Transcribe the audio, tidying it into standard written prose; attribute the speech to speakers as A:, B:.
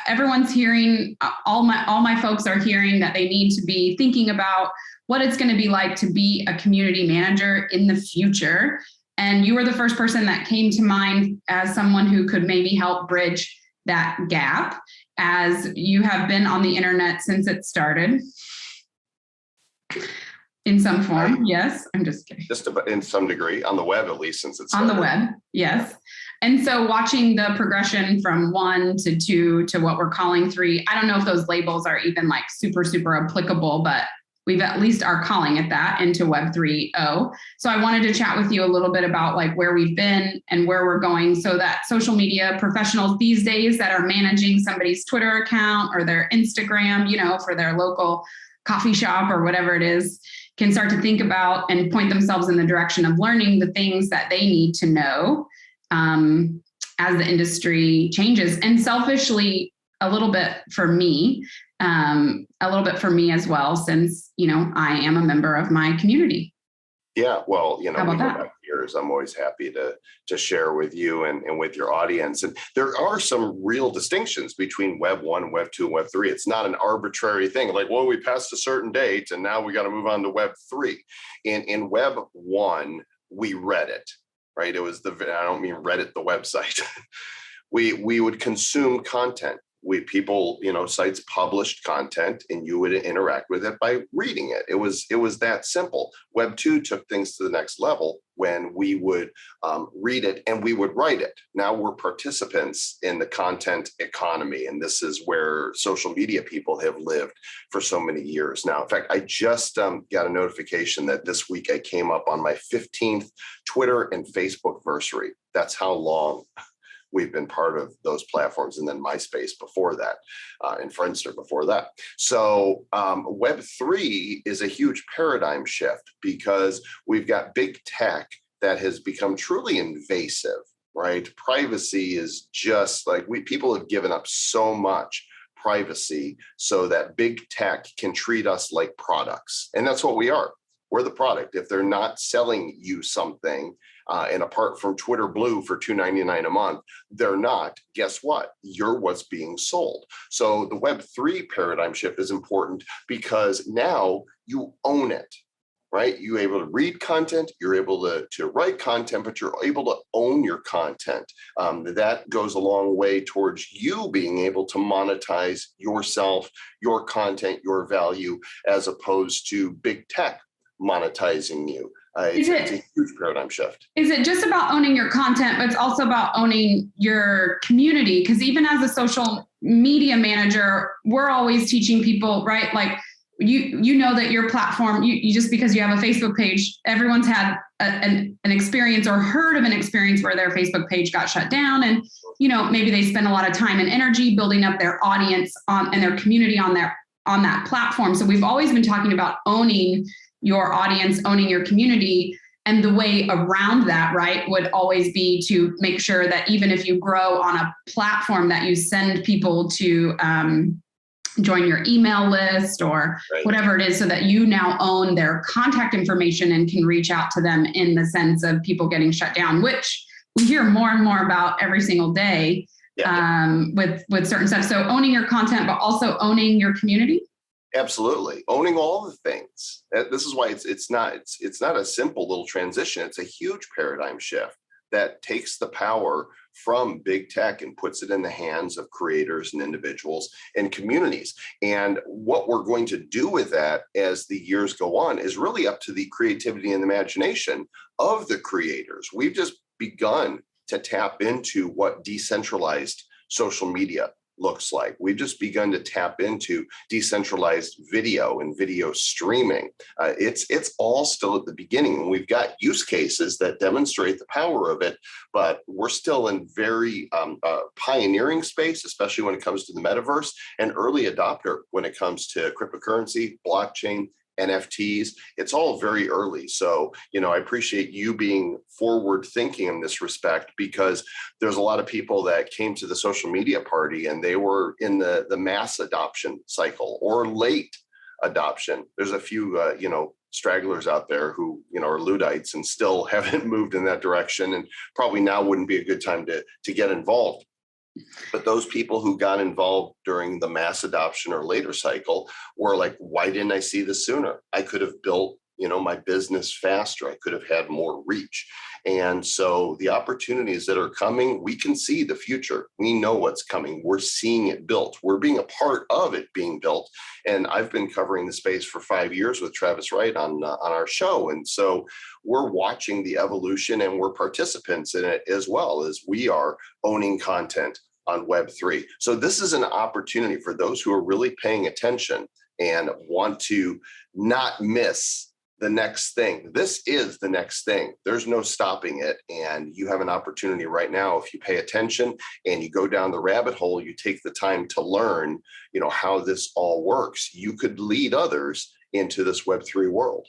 A: everyone's hearing, all my folks are hearing that they need to be thinking about what it's going to be like to be a community manager in the future. And you were the first person that came to mind as someone who could maybe help bridge that gap, as you have been on the internet since it started. In some form, yes. I'm just kidding.
B: Just about, in some degree, on the web, at least, since it's
A: on the web, yes. And so watching the progression from 1 to 2 to what we're calling 3, I don't know if those labels are even like super, super applicable, but we've at least are calling it that into Web 3.0. So I wanted to chat with you a little bit about like where we've been and where we're going, so that social media professionals these days that are managing somebody's Twitter account or their Instagram, you know, for their local coffee shop or whatever it is, can start to think about and point themselves in the direction of learning the things that they need to know as the industry changes. And selfishly, a little bit for me as well, since, you know, I am a member of my community.
B: Yeah, well, you know,
A: How about
B: we go
A: that?
B: back years. I'm always happy to share with you and with your audience. And there are some real distinctions between Web 1, Web 2, and Web 3. It's not an arbitrary thing like, well, we passed a certain date and now we got to move on to Web 3. In Web 1, we read it, right? It was I don't mean Reddit, the website. we would consume content. People, you know, sites published content and you would interact with it by reading it. It was that simple. Web 2 took things to the next level when we would read it and we would write it. Now we're participants in the content economy. And this is where social media people have lived for so many years now. In fact, I just got a notification that this week I came up on my 15th Twitter and Facebook versary. That's how long we've been part of those platforms, and then MySpace before that, and Friendster before that. So Web3 is a huge paradigm shift because we've got big tech that has become truly invasive, right? Privacy is just like people have given up so much privacy so that big tech can treat us like products. And that's what we are. We're the product. If they're not selling you something, and apart from Twitter Blue for $2.99 a month, they're not. Guess what? You're what's being sold. So the Web3 paradigm shift is important because now you own it, right? You're able to read content, you're able to write content, but you're able to own your content. That goes a long way towards you being able to monetize yourself, your content, your value, as opposed to big tech monetizing you. It's a huge paradigm shift.
A: Is it just about owning your content, but it's also about owning your community? Because even as a social media manager, we're always teaching people, right? Like you know that your platform, you just because you have a Facebook page, everyone's had an experience or heard of an experience where their Facebook page got shut down, and you know maybe they spend a lot of time and energy building up their audience and their community on that platform. So we've always been talking about owning your audience, owning your community. And the way around that, right, would always be to make sure that even if you grow on a platform that you send people to join your email list or whatever it is, so that you now own their contact information and can reach out to them in the sense of people getting shut down, which we hear more and more about every single day with certain stuff. So owning your content, but also owning your community.
B: Absolutely. Owning all the things. This is why it's not a simple little transition. It's a huge paradigm shift that takes the power from big tech and puts it in the hands of creators and individuals and communities. And what we're going to do with that as the years go on is really up to the creativity and imagination of the creators. We've just begun to tap into what decentralized social media looks like. We've just begun to tap into decentralized video and video streaming. It's all still at the beginning. We've got use cases that demonstrate the power of it, but we're still in very pioneering space, especially when it comes to the metaverse, and early adopter when it comes to cryptocurrency, blockchain, NFTs. It's all very early. So, I appreciate you being forward thinking in this respect, because there's a lot of people that came to the social media party and they were in the mass adoption cycle or late adoption. There's a few, stragglers out there who, are Luddites and still haven't moved in that direction, and probably now wouldn't be a good time to get involved. But those people who got involved during the mass adoption or later cycle were like, why didn't I see this sooner? I could have built, my business faster. I could have had more reach. And so the opportunities that are coming, we can see the future. We know what's coming. We're seeing it built. We're being a part of it being built. And I've been covering the space for 5 years with Travis Wright on our show. And so we're watching the evolution, and we're participants in it as well, as we are owning content on Web3. So this is an opportunity for those who are really paying attention and want to not miss the next thing. This is the next thing. There's no stopping it. And you have an opportunity right now. If you pay attention and you go down the rabbit hole, you take the time to learn, how this all works. You could lead others into this Web3 world.